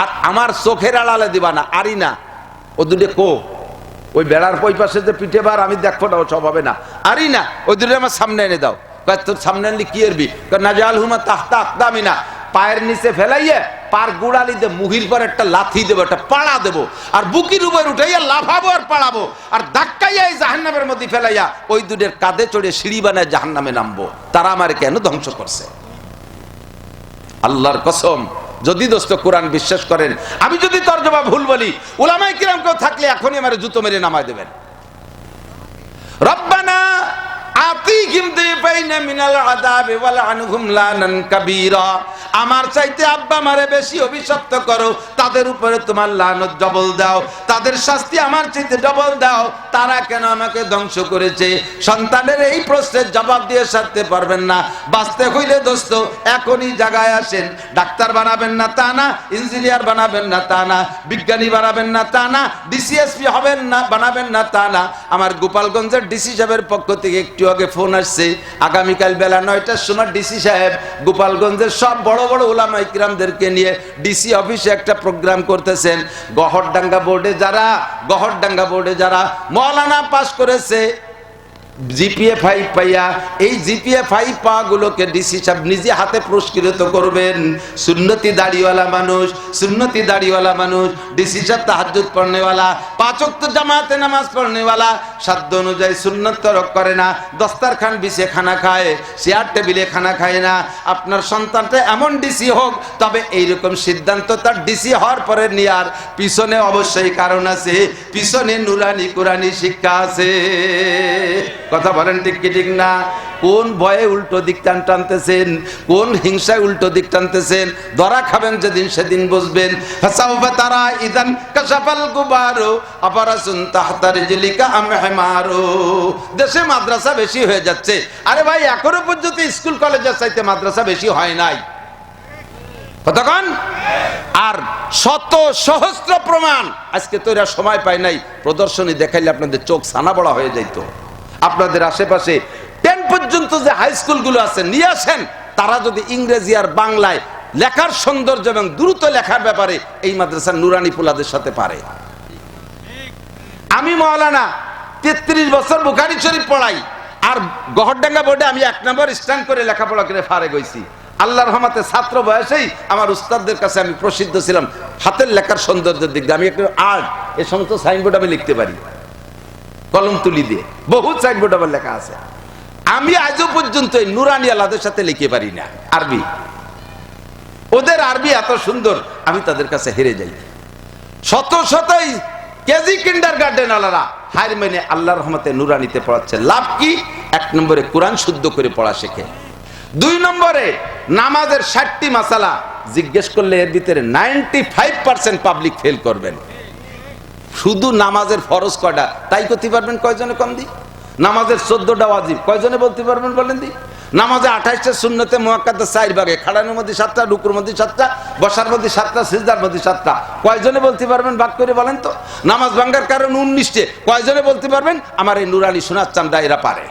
A: আর আমার চোখের আড়ালে দিবা না আরি না ও দুটো কো ওই বেড়ার পই পাশে যে পিঠে বার আমি দেখবো না ও সব হবে না আরি না ওই দুটো আমার সামনে এনে দাও তোর সামনে আনলি কি এরবি নাজাল হুমা তাহতা আকদামিনা পায়ের নিচে ফেলাইয়ে পার গুড়ালি দে মুহির পর একটা লাথি দেবো একটা পাড়া দেবো আর বুকির উপর উঠাইয়া লাফাবো আর পাড়াবো আর ধাক্কাইয়া এই জাহান্নামের মধ্যে ফেলাইয়া ওই দুধের কাঁধে চড়ে সিঁড়ি বানায় জাহান্নামে নামবো তারা আমার কেন ধ্বংস করছে আল্লাহর কসম যদি দোস্ত কোরআন বিশ্বাস করেন আমি যদি তর্জমা ভুল বলি উলামায়ে কিরাম কেউ থাকলে এখনই আমার জুতো মেরে নামায় দেবেন রব্বানা আতিহিম দিফাইনা মিনাল আযাবি ওয়ালআনহুম লানান কাবীরা আমার চাইতে আব্বা মারে বেশি অভিশপ্ত করো তাদের উপরে তোমার লানত ডবল দাও তাদের শাস্তি আমার চাইতে ডবল দাও তারা কেন আমাকে ধ্বংস করেছে সন্তানের এই প্রশ্নের জবাব দিয়ে সারতে পারবেন না বাঁচতে হইলে দোস্ত এখনই জায়গায় আসেন ডাক্তার বানাবেন না তা না ইঞ্জিনিয়ার বানাবেন না তা না বিজ্ঞানী বানাবেন না তা না ডিসিএসপি হবেন না বানাবেন না তা না আমার গোপালগঞ্জের ডিসি সাহেবের পক্ষ থেকে একটু আগে ফোন আসছে আগামীকাল বেলা 9টার সময় ডিসি সাহেব গোপালগঞ্জের সব বড় বড় উলামায়ে কিরামদেরকে নিয়ে ডিসি অফিসে একটা প্রোগ্রাম করতেছেন গহরডাঙ্গা বোর্ডে যারা মাওলানা পাস করেছে জিপিএ 5 পাইয়া এই জিপিএ 5 পাগুলোকে ডিসি সাহেব নিজে হাতে পুরস্কৃত করবেন। সুন্নতি দাড়িওয়ালা মানুষ ডিসি সাহেব তাহাজ্জুদ পড়নেওয়ালা, 5 ওয়াক্ত জামাতে নামাজ পড়নেওয়ালা, সাধ্য অনুযায়ী সুন্নত তরক করে না, দস্তারখান বিছে খানা খায়, চেয়ার টেবিলে খানা খায় না। আপনার সন্তানটা এমন ডিসি হোক, তবে এইরকম সিদ্ধান্ত তার ডিসি হওয়ার পরে নেওয়ার পিছনে অবশ্যই কারণ আছে, পিছনে নুরানি কুরানি শিক্ষা আছে। কথা বলেন ঠিক কি ঠিক না? কোন ভয়ে উল্টো দিক টানতেছেন, কোন হিংসায় উল্টো দিক টানতেছেন, ধরা খাবেন যেদিন সেদিন বুঝবেন। ফাসাউফা তারা ইদান কাশাফাল গুবারু আফারাসুন তাহতা রিজলিকা আম হিমারু। দেশে মাদ্রাসা বেশি হয়ে যাচ্ছে। আরে ভাই, এখনো পর্যন্ত স্কুল কলেজের চাইতে মাদ্রাসা বেশি হয় নাই। কতক্ষণ? আর শত সহস্র প্রমাণ, আজকে তো এরা সময় পায় নাই, প্রদর্শনী দেখাইলে আপনাদের চোখ ছানা বড়া হয়ে যাইতো। আপনাদের আশেপাশে 10 পর্যন্ত যে হাই স্কুলগুলো আছে নিয়ে আসেন, তারা যদি ইংরেজি আর বাংলায় লেখার সৌন্দর্য এবং দ্রুত লেখার ব্যাপারে এই মাদ্রাসার নুরানি পোলাদের সাথে পারে। আমি মাওলানা 33 বছর বুখারী শরীফ পড়াই, আর গহরডাঙ্গা বোর্ডে আমি 1 নম্বর স্ট্যান্ড করে লেখাপড়া করে ফারেক হইছি। আল্লাহর রহমতে ছাত্র বয়সেই আমার উস্তাদদের কাছে আমি প্রসিদ্ধ ছিলাম হাতের লেখার সৌন্দর্যের দিক দিয়ে। আমি একটু আর্ট, এই সমস্ত সাইনবোর্ড আমি লিখতে পারি কলম তুলি দিয়ে, বহুত সাইনবোর্ড আমার লেখা আছে। আমি আজও পর্যন্ত নুরানি আলাদের সাথে লিখতে পারি না আরবি। ওদের আরবি এত সুন্দর, আমি তাদের কাছে হেরে যাই। শত শতই কেজি কিন্ডারগার্টেন আলারা হার মেনে আল্লাহর রহমতে নুরানিতে পড়াচ্ছে। লাভ কি? 1 নম্বরে কোরআন শুদ্ধ করে পড়া শেখে। 2 নম্বরে নামাজের 60টি মাসালা জিজ্ঞেস করলে এর ভিতরে 95% পাবলিক ফেল করবেন। শুধু নামাজের ফরজ কয়টা তাই করতে পারবেন কয়জনে? কম দি। নামাজের 14টা ওয়াজিব কয়জনে বলতে পারবেন বলেন দি? নামাজে 28টা সুন্নতে মুআক্কাদা 4 ভাগে, খাড়ানোর মধ্যে 7টা, রুকুর মধ্যে 7টা, বসার মধ্যে 7টা, সিজদার মধ্যে 7টা, কয়জনে বলতে পারবেন ভাগ করে বলেন তো? নামাজ ভাঙার কারণ 19টে, কয়জনে বলতে পারবেন? আমার এই নুরানি সোনার চান্দা এরা পারে।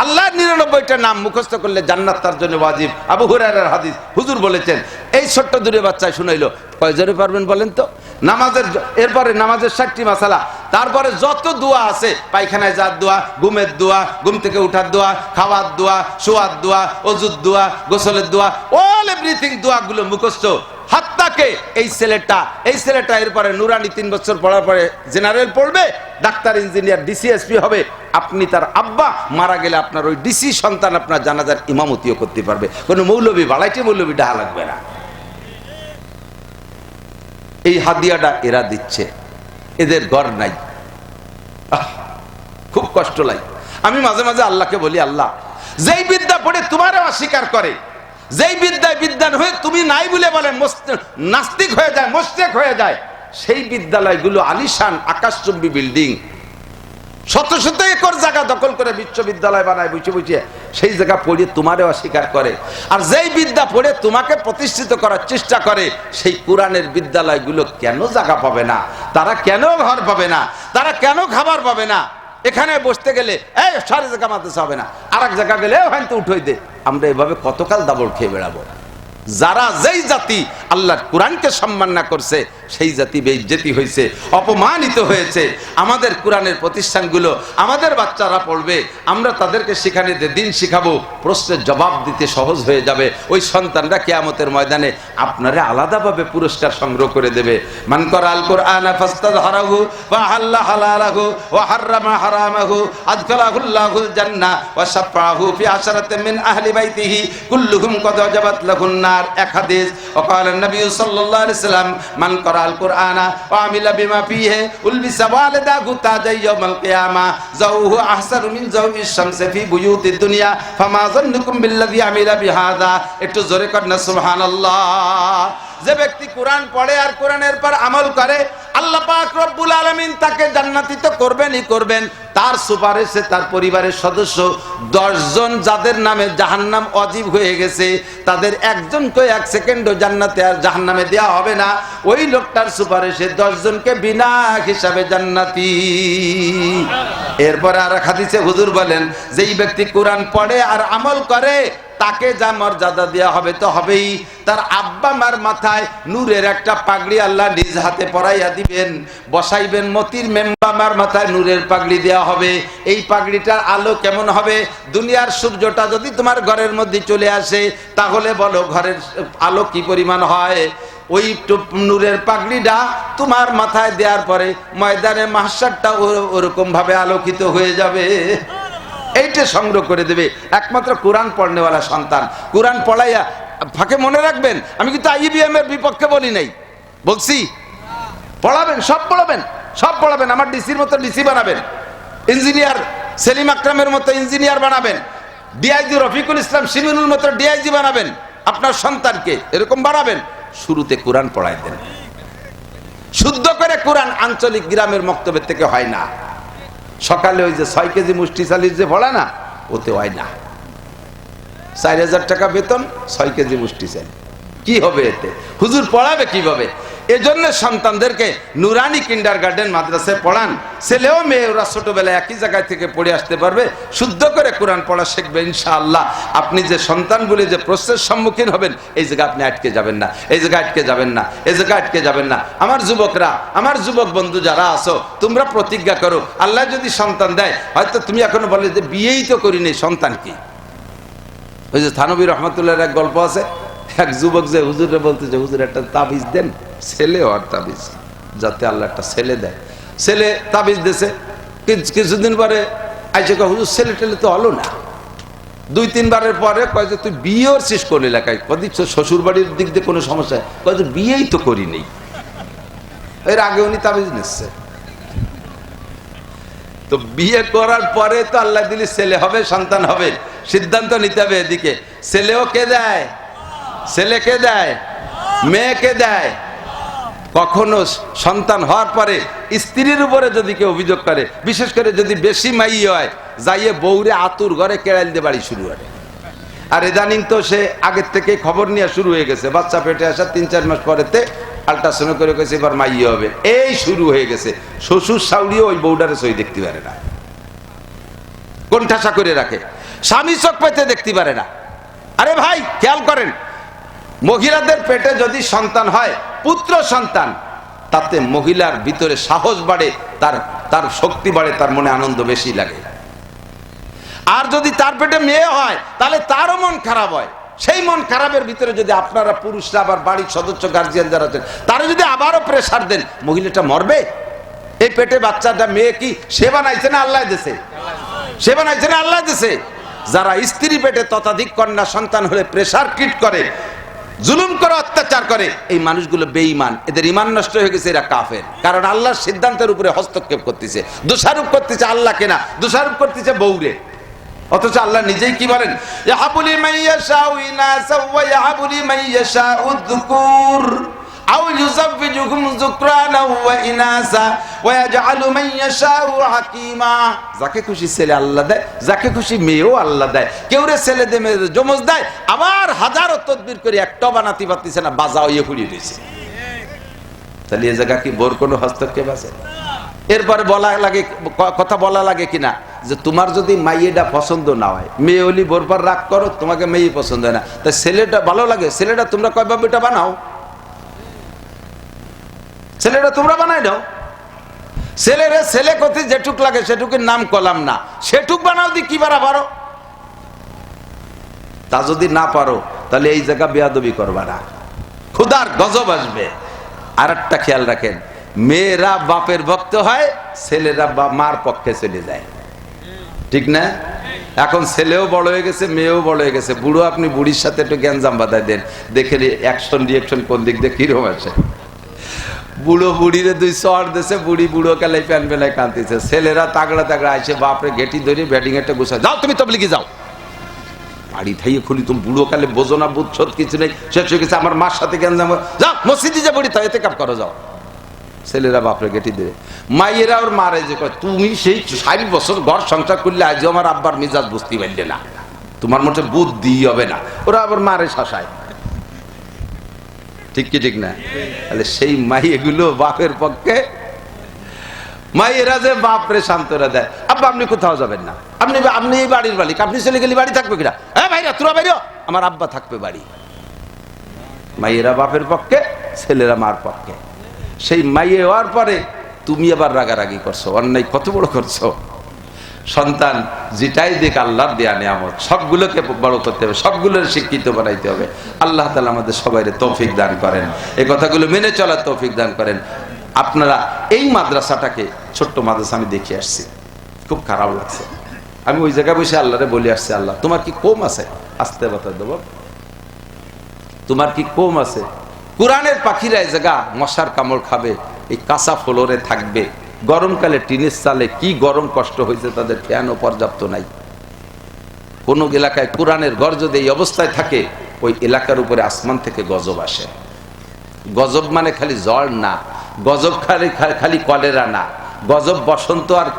A: আল্লাহর 99টা নাম মুখস্থ করলে জান্নাত তার জন্য ওয়াজিব। আবু হুরায়রার হাদিস, হুজুর বলেছেন। এই ছোট্ট দূরে বাচ্চায় শুনাইলো, কয়জনে পারবেন বলেন তো? নামাজের এরপরে নামাজের 60টি মাসালা, তারপরে যত দোয়া আছে, পায়খানায় যাওয়ার দোয়া, ঘুমের দোয়া, ঘুম থেকে উঠার দোয়া, খাওয়ার দোয়া, শোয়ার দোয়া, ওযুর দোয়া, গোসলের দোয়া, অল এভরিথিং দোয়াগুলো মুখস্থ। হাত্তাকে এই ছেলেটা এরপরে নুরানি 3 বছর পড়ার পরে জেনারেল পড়বে, ডাক্তার, ইঞ্জিনিয়ার, ডিসিএসপি হবে। আপনি তার আব্বা মারা গেলে আপনার ওই ডিসি সন্তান আপনার জানাজার ইমামতিও করতে পারবে। কোনো মৌলবী বাড়াইতে মৌলবী ডাহা লাগবে না। এই হাদিয়াটা এরা দিচ্ছে, এদের ঘর নাই। খুব কষ্ট লাগে। আমি মাঝে মাঝে আল্লাহকে বলি, আল্লাহ, যেই বিদ্যা পড়ে তোমারও অস্বীকার করে, যেই বিদ্যায় বিদ্যান হয়ে তুমি নাই বলে বলে নাস্তিক হয়ে যায়, মোশরিক হয়ে যায়, সেই বিদ্যালয়গুলো আলিশান আকাশচুম্বী বিল্ডিং, শত শত একর জায়গা দখল করে বিশ্ববিদ্যালয় বানায় বসে বসে, সেই জায়গা পড়ে তোমারও অস্বীকার করে। আর যেই বিদ্যা পড়ে তোমাকে প্রতিষ্ঠিত করার চেষ্টা করে, সেই কোরআনের বিদ্যালয়গুলো কেন জায়গা পাবে না? তারা কেন ঘর পাবে না? তারা কেন খাবার পাবে না? এখানে বসতে গেলে এই সারি জায়গা মাদ্রাসা হবে না, আর এক জায়গা গেলে হয়তো উঠোই দে। আমরা এভাবে কতকাল দাবড় খেয়ে বেড়াবো? যারা যেই জাতি আল্লাহর কোরআনকে সম্মান না করছে, সেই জাতি বেইজ্জতি হয়েছে, অপমানিত হয়েছে। আমাদের কোরআনের প্রতিষ্ঠানগুলো আমাদের বাচ্চারা পড়বে, আমরা তাদেরকে সেখানে দিন শিখাবো, প্রশ্নের জবাব দিতে সহজ হয়ে যাবে। ওই সন্তানরা কিয়ামতের ময়দানে আপনারে আলাদাভাবে পুরস্কার সংগ্রহ করে দেবে। মান করাল কোরআন ফাস্তাযহারাহু ওয়া হাল্লা হালালাহু ওয়া হাররামা হারামাহু আদখালাহুল্লাহুল জান্নাহ ওয়া শাফাআহু ফি আশরাতিন মিন আহলি বাইতিহি কুল্লুহুম কদ ওয়াজাবাত লাহুন নার। এক হাদিস, ওয়াকাল নবী সাল্লাল্লাহু আলাইহি সাল্লাম, মান করাল কুরআনা ওয়া আমিলা বিমা ফিহি উলবিসা ওয়ালাদাহু তাজা ইয়াউমাল কিয়ামা যাওহু আহসানু মিন যাওইশ শামসি ফি বুয়ুতিদ দুনিয়া ফামা যান্নুকুম বিল্লাযী আমিলা বিহাযা। একটু জোরে কর না সুবহানাল্লাহ। যে ব্যক্তি কোরআন পড়ে আর কোরআনের পর আমল করে, আল্লাহ পাক রব্বুল আলামিন তাকে জান্নাতি তো করবেনই করবেন। তার সুপারিশে তার পরিবারের সদস্য 10 জন যাদের নামে জাহান্নাম ওয়াজিব হয়ে গেছে, তাদের একজনকে 1 সেকেন্ডও জান্নাতে আর জাহান্নামে দেওয়া হবে না। ওই লোকটার সুপারিশে 10 জনকে বিনা হিসাবে জান্নাতি। এরপরে আর এক হাদিসে হুজুর বলেন, যেই ব্যক্তি কোরআন পড়ে আর আমল করে, তাকে যা মর্যাদা দেওয়া হবে তো হবেই। তার আব্বা মার মাথায় নূরের একটা পাগড়ি আল্লাহ নিজ হাতে পরাইয়া দিবেন, বসাইবেন। মতির মেম্বামার মাথায় নূরের পাগড়ি দেওয়া হবে। এই পাগড়িটার আলো কেমন হবে? দুনিয়ার সূর্যটা যদি তোমার ঘরের মধ্যে চলে আসে, তাহলে বলো ঘরের আলো কি পরিমাণ হয়? ওই নূরের পাগড়িটা তোমার মাথায় দেওয়ার পরে ময়দানে মাহশারটা ওরকম ভাবে আলোকিত হয়ে যাবে। এইটা সংগ্রহ করে দেবে একমাত্র কোরআন পড়নেওয়ালা সন্তান। কোরআন পড়াইয়া ফাঁকে মনে রাখবেন, আমি কিন্তু আইবিএম এর বিপক্ষে বলি নাই, বলছি পড়াবেন, সব পড়াবেন, সব পড়াবেন। আমার ডিসির মতো ডিসি বানাবেন, ইঞ্জিনিয়ার সেলিম আকরামের মতো ইঞ্জিনিয়ার বানাবেন, ডিআইজি রফিকুল ইসলাম শিমিনুল মতো ডিআইজি বানাবেন। আপনার সন্তানকে এরকম বানাবেন। শুরুতে কোরআন পড়াই দেন, শুদ্ধ করে কোরআন। আঞ্চলিক গ্রামের মক্তবের থেকে হয় না। সকালে ওই যে 6 কেজি মুষ্টি চালির যে পড়া না, ওতে হয় না। 4000 টাকা বেতন, 6 কেজি মুষ্টি চাল, কি হবে এতে? হুজুর পড়াবে কিভাবে? এজন্য সন্তানদেরকে নুরানি কিন্ডারগার্টেন মাদ্রাসায় পড়ান। ছেলেও মেয়ে ওরা ছোটবেলায় একই জায়গায় থেকে পড়ে আসতে পারবে, শুদ্ধ করে কোরআন পড়া শিখবে ইনশাআল্লাহ। আপনি যে সন্তানগুলি যে প্রশ্নের সম্মুখীন হবেন, এই জায়গায় আপনি আটকে যাবেন না, এই জায়গায় আটকে যাবেন না, এই জায়গায় আটকে যাবেন না। আমার যুবকরা, আমার যুবক বন্ধু যারা আছো, তোমরা প্রতিজ্ঞা করো, আল্লাহ যদি সন্তান দেয়, হয়তো তুমি এখনো বলে যে বিয়েই তো করিনি, সন্তান কি? ওই যে থানবী রহমতুল্লাহর এক গল্প আছে, এক যুবক যে হুজুরে বলতেছে, হুজুর একটা তাবিজ দেন, ছেলে হওয়ার তাবিজ, যাতে আল্লাহ একটা ছেলে দেয়। ছেলে তাবিজ দিয়েছে, কিছুদিন পরে আইসে কয়, হুজুর ছেলে টেলে তো হলো না। 2-3 বারের পরে কয় যে তুই বিয়ের শেষ করলি এলাকায়, কদি শ্বশুর বাড়ির দিক দিয়ে কোনো সমস্যা, কয় যে বিয়েই তো করি নেই। এর আগে উনি তাবিজ নিচ্ছে। তো বিয়ে করার পরে তো আল্লাহ দিলি ছেলে হবে, সন্তান হবে, সিদ্ধান্ত নিতে হবে। এদিকে ছেলেও কে দেয়? ছেলেকে দেয়, মেয়েকে দেয়। কখনো সন্তান হওয়ার পরে স্ত্রীর উপরে যদি কেউ অভিযোগ করে, বিশেষ করে যদি বেশি মাই হয়, যাইয়ে বউরে আতুর ঘরে কেড়াইল দিয়ে বাড়ি শুরু করে। আর ইদানিং তো সে আগের থেকে খবর নিয়ে শুরু হয়ে গেছে, বাচ্চা পেটে আসা 3-4 মাস পরেতে আল্ট্রাসাউন্ড করে গেছে, এবার মাইয়ে হবে, এই শুরু হয়ে গেছে। শ্বশুর শাউরিও ওই বউডারে সই দেখতে পারে না, কোন ঠাসা করে রাখে, স্বামী চোখ পেতে দেখতে পারে না। আরে ভাই খেয়াল করেন, মহিলাদের পেটে যদি সন্তান হয়, পুত্র সন্তান, তাতে মহিলার ভিতরে সাহস বাড়ে, তার শক্তি বাড়ে, তার মনে আনন্দ বেশি লাগে। আর যদি তার পেটে মেয়ে হয়, তাহলে তারও মন খারাপ হয়। সেই মন খারাপের ভিতরে যদি আপনারা পুরুষরা আবার বাড়ির সদস্য গার্জিয়ান যারা আছেন, তারা যদি আবারও প্রেসার দেন, মহিলাটা মরবে। এই পেটে বাচ্চাটা মেয়ে কি সে বানাইছে না আল্লাহ দিয়েছে? সে বানাইছে না আল্লাহ দিয়েছে? যারা স্ত্রী পেটে ততাধিক কন্যা সন্তান হলে প্রেসার ক্রিয়েট করে, জুলুম করে, অত্যাচার করে, এই মানুষগুলো বেঈমান, এদের ঈমান নষ্ট হয়ে গেছে, এরা কাফের। কারণ আল্লাহর সিদ্ধান্তের উপরে হস্তক্ষেপ করতেছে, দোষারোপ করতেছে আল্লাহকে না, দোষারোপ করতেছে বউরে। অথচ আল্লাহ নিজেই কি বলেন? ইয়াহাবুলি মাইয়াশাউ ইনাসা ওয়া ইয়াহাবুলি মাইয়াশাউ যুকুর আও ইউযাব্বিজুহুম যুকরানা ওয়া ইনাসা ওয়া ইয়াজআলু মাইয়াশাউ হাকীমা। যাকে খুশি ছেলে আল্লাহ দেয়, যাকে খুশি মেয়েও আল্লাহ দেয়। কেউরে ছেলে দে মেয়ে জমজ দেয়, আবার হাজারো তদবির করে একটা বানাতে পারতেছে না, বাজা হয়ে পড়ে রয়েছে। তাহলে এই জায়গা কি বোর কোনো হস্তক্ষেপ আছে? এরপরে বলা লাগে, কথা বলা লাগে কিনা যে তোমার যদি মাইয়েটা পছন্দ না হয়, মেয়ে হলি বোর পর রাগ করো, তোমাকে মেয়ে পছন্দ হয় না, তাই ছেলেটা ভালো লাগে, ছেলেটা তোমরা কয়বার বেটা বানাও, ছেলেটা তোমরা বানাই দাও। ছেলেরে ছেলে কথি যেটুক লাগে সেটুকের নাম কলাম না, সেটুক বানাও দি কি বারা পারো। তা যদি না পারো, তাহলে এই জায়গা বেয়াদবি করবা না, খুদার গজব আসবে। আর একটা খেয়াল রাখেন, মেয়েরা বাপের ভক্ত হয়, ছেলেরা মার পক্ষে চলে যায়, ঠিক না? এখন ছেলেও বড় হয়ে গেছে, মেয়েও বড় হয়ে গেছে। বুড়ো আপনি বুড়ির সাথে একটু গ্যাঞ্জাম বাঁধাই দেন, দেখে অ্যাকশন রিয়েকশন কোন দিক দিয়ে কিরকম আছে। বুড়ো বুড়িরে 2 চড় দিয়েছে, বুড়ি বুড়ো কালাই প্যান পেলায় কাঁদতেছে। ছেলেরা তাগড়া তাগড়া আসে, বাপরে গেটি ধরে ব্যাটিং একটা গুছা, যাও তুমি তবলিগে যাও, বাড়ি থাইয়ে খুলি, তুমি বুড়ো কালে বোঝো না, বুঝছো কিছু নেই, শেষ হয়ে গেছে। আমার মার সাথে গ্যাঞ্জাম, যাও মসজিদে যা বুড়ি তাই এতে কাপ করো, যাও। ছেলেরা বাপরে গেটি দেবে। মাইয়েরা ওর মারে যে কয়, তুমি সেই 60 বছর ঘর সংসার করলে আজও আমার আব্বার মিজাজ বুঝতে পারলে না, তোমার মধ্যে বুদ্ধি হবে না। ওরা আবার মারে শাসায়, ঠিক কি ঠিক না? তাহলে সেই মাইয়েগুলো বাপের পক্ষে, মাইয়েরা যে বাপরে সান্ত্বনা দেয়, আব্বা আপনি কোথাও যাবেন না, আপনি আপনি এই বাড়ির মালিক, আপনি চলে গেলে বাড়ি থাকবে কিনা? হ্যাঁ ভাইরা তোরা বাইরে, আমার আব্বা থাকবে বাড়ি। মাইয়েরা বাপের পক্ষে, ছেলেরা মার পক্ষে। সেই মাইয়ে হওয়ার পরে তুমি আবার রাগারাগি করছো, অন্যায় কত বড় করছো। সন্তান যেটাই দেখ আল্লাহর দেয়া নিয়ামত, সবগুলোকে বড় করতে হবে, সবগুলোর শিক্ষিত বানাইতে হবে। আল্লাহ তাআলা আমাদের সবাইকে তৌফিক দান করেন, এই কথাগুলো মেনে চলার তৌফিক দান করেন। আপনারা এই মাদ্রাসাটাকে, ছোট্ট মাদ্রাসা আমি দেখে আসছি, খুব খারাপ লাগছে। আমি ওই জায়গায় বসে আল্লাহরে বলে আসছি, আল্লাহ তোমার কি কম আছে? আস্তে কথা দেবো, তোমার কি কম আছে? কোরআনের পাখিরা এই জায়গা মশার কামড় খাবে, এই কাঁচা ফ্লোরে থাকবে, গরমকালে টিনের চালে কি গরম কষ্ট হয়েছে তাদের, ফ্যানও পর্যাপ্ত নাই। কোন এলাকায় কোরআনের ঘর যদি এই অবস্থায় থাকে, ওই এলাকার উপরে আসমান থেকে গজব আসে। গজব মানে খালি জ্বর না, গজব খালি খালি কলেরা না, গজব বসন্ত আর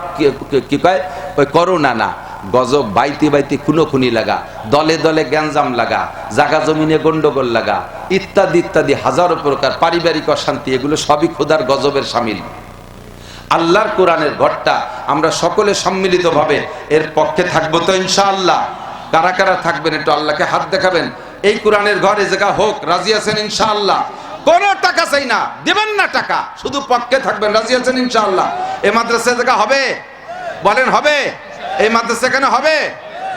A: কি কয় ওই করোনা না, গজব বাইতে বাইতে খুনোখুনি লাগা, দলে দলে গ্যাঞ্জাম লাগা, জাগা জমিনে গন্ডগোল লাগা, ইত্যাদি ইত্যাদি হাজারো প্রকার পারিবারিক অশান্তি, এগুলো সবই খোদার গজবের শামিল। আল্লাহর কোরআনের ঘরটা আমরা সকলে সম্মিলিত ভাবে এর পক্ষে থাকবো তো ইনশাআল্লাহ? কারা কারা থাকবেন একটু আল্লাহকে হাত দেখাবেন। এই কোরআনের ঘর এই জায়গা হোক, রাজি আছেন ইনশাআল্লাহ? কোনো টাকা চাই না, দেবেন না টাকা, শুধু পক্ষে থাকবেন, রাজি আছেন ইনশাআল্লাহ? এই মাদ্রাসা জায়গা হবে? বলেন হবে? এই মাদ্রাসা কেন হবে?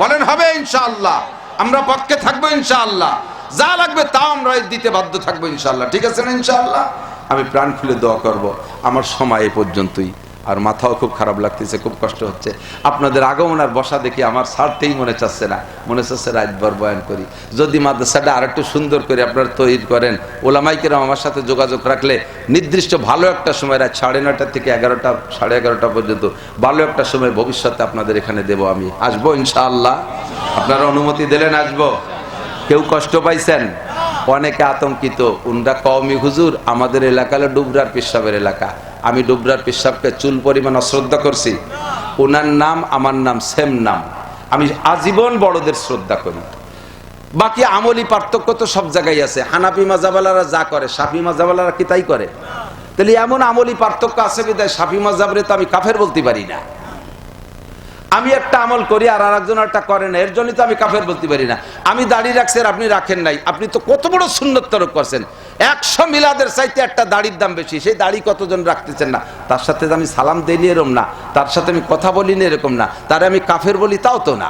A: বলেন হবে ইনশাআল্লাহ? আমরা পক্ষে থাকবো ইনশাআল্লাহ, যা লাগবে তাও আমরা দিতে বাধ্য থাকবো ইনশাআল্লাহ, ঠিক আছে না ইনশাআল্লাহ? আমি প্রাণ খুলে দোয়া করব। আমার সময় এই পর্যন্তই, আর মাথাও খুব খারাপ লাগতেছে, খুব কষ্ট হচ্ছে। আপনাদের আগমন আর বসা দেখি আমার ছাড়তেই মনে চাচ্ছে না, মনে চাচ্ছে রাতভর বয়ান করি। যদি মাদ্রাসাটা আর একটু সুন্দর করে আপনারা তৈরি করেন, ওলামাই কেরাম আমার সাথে যোগাযোগ রাখলে নির্দিষ্ট ভালো একটা সময়, রাত 9:30 থেকে 11টা 11:30 পর্যন্ত ভালো একটা সময় ভবিষ্যতে আপনাদের এখানে দেব। আমি আসবো ইনশাআল্লাহ, আপনারা অনুমতি দিলেন আসবো। কেউ কষ্ট পাইছেন? অনেকে আতঙ্কিত, উনরা কওমি হুজুর, আমাদের এলাকা হলো ডুবরার পেশাবের এলাকা, আমি ডুবরার পেশাবকে চুল পরিমাণ অশ্রদ্ধা করছি। ওনার নাম আমার নাম সেম নাম, আমি আজীবন বড়দের শ্রদ্ধা করি। বাকি আমলি পার্থক্য তো সব জায়গায় আছে। হানাফি মাযহাবওয়ালারা যা করে শাফি মাযহাবওয়ালারা কি তাই করে? তাহলে এমন আমলি পার্থক্য আছে বিধায় শাফি মাযহাবরে তো আমি কাফের বলতে পারি না। আমি একটা আমল করি আর আরেকজন একটা করে না, এর জন্যই তো আমি কাফের বলতে পারি না। আমি দাড়ি রাখছি আর আপনি রাখেন নাই, আপনি তো কত বড় সুন্নত তরক করছেন। 100 মিলাদের চাইতে একটা দাড়ির দাম বেশি, সেই দাড়ি কতজন রাখতেছেন না? তার সাথে আমি সালাম দিইনি এরকম না, তার সাথে আমি কথা বলিনি এরকম না, তারে আমি কাফের বলি তাও তো না।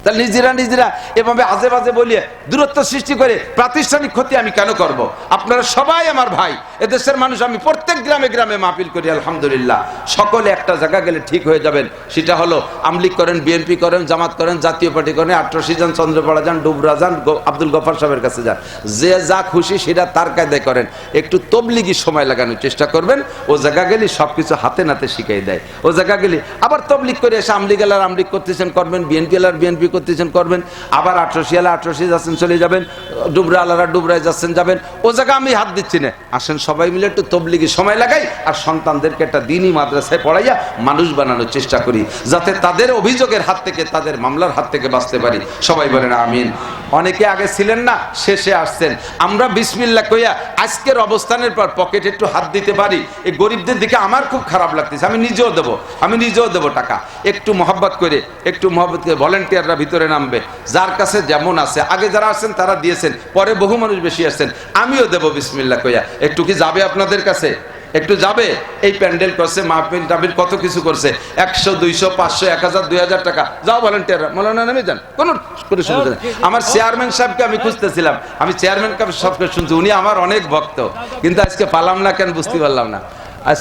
A: তাহলে নিজেরা এভাবে আজে বাজে বলিয়ে দূরত্ব সৃষ্টি করে প্রাতিষ্ঠানিক ক্ষতি আমি কেন করব? আপনারা সবাই আমার ভাই, এদেশের মানুষ। আমি প্রত্যেক গ্রামে গ্রামে মাহফিল করি, আলহামদুলিল্লাহ। সকলে একটা জায়গা গেলে ঠিক হয়ে যাবেন, সেটা হলো আমলিগ করেন, বিএনপি করেন, জামাত করেন, জাতীয় পার্টি করেন, 88 যান, চন্দ্রপাড়া যান, ডুবরা যান, আব্দুল গফার সাহেবের কাছে যান, যে যা খুশি সেটা তার কায়দায় করেন। একটু তবলিগি সময় লাগানোর চেষ্টা করবেন, ও জায়গা গেলে সবকিছু হাতে নাতে শিখাই দেয়। ও জায়গা গেলে আবার তবলিগ করে এসে আমলিগ এলার আমলিগ করতেছেন করবেন, বিএনপি এলার বিএনপি করতেছেন করবেন, আবার 88 এলা 88 যাচ্ছেন চলে যাবেন, ডুবরা আলারা ডুবরায় যাচ্ছেন যাবেন। ও জায়গা আমি হাত দিচ্ছি না। আসেন সবাই মিলে একটু তবলিগি সময় লাগাই, আর সন্তানদেরকে একটা দ্বীনি মাদ্রাসায় পড়াইয়া মানুষ বানানোর চেষ্টা করি, যাতে তাদের অভিযোগের হাত থেকে, তাদের মামলার হাত থেকে বাঁচতে পারি। সবাই বলেন আমিন। অনেকে আগে ছিলেন না, শেষে আসছেন। আমরা বিসমিল্লাহ কইয়া আজকের অবস্থানের পর পকেটে একটু হাত দিতে পারি, এই গরিবদের দিকে আমার খুব খারাপ লাগতেছে। আমি নিজেও দেবো টাকা। একটু মহব্বত করে, ভলেন্টিয়াররা ভিতরে নামবে, যার কাছে যেমন আছে। আগে যারা আসছেন তারা দিয়েছেন, পরে বহু মানুষ বেশি আসছেন, আমিও দেবো বিসমিল্লাহ কইয়া। একটু কি যাবে আপনাদের কাছে? একটু যাবে? এই প্যান্ডেল করছে, মাহফিল টাফিল কত কিছু করছে, 100 200 500 1000 2000 টাকা। যাও ভলেন্টিয়াররা, মৌলানা নামে যান, কোনো সমস্যা নেই। আমার চেয়ারম্যান সাহেবকে আমি খুঁজতেছিলাম, আমি চেয়ারম্যান সবকে শুনছি, উনি আমার অনেক ভক্ত, কিন্তু আজকে পালাম না কেন বুঝতে পারলাম না। আর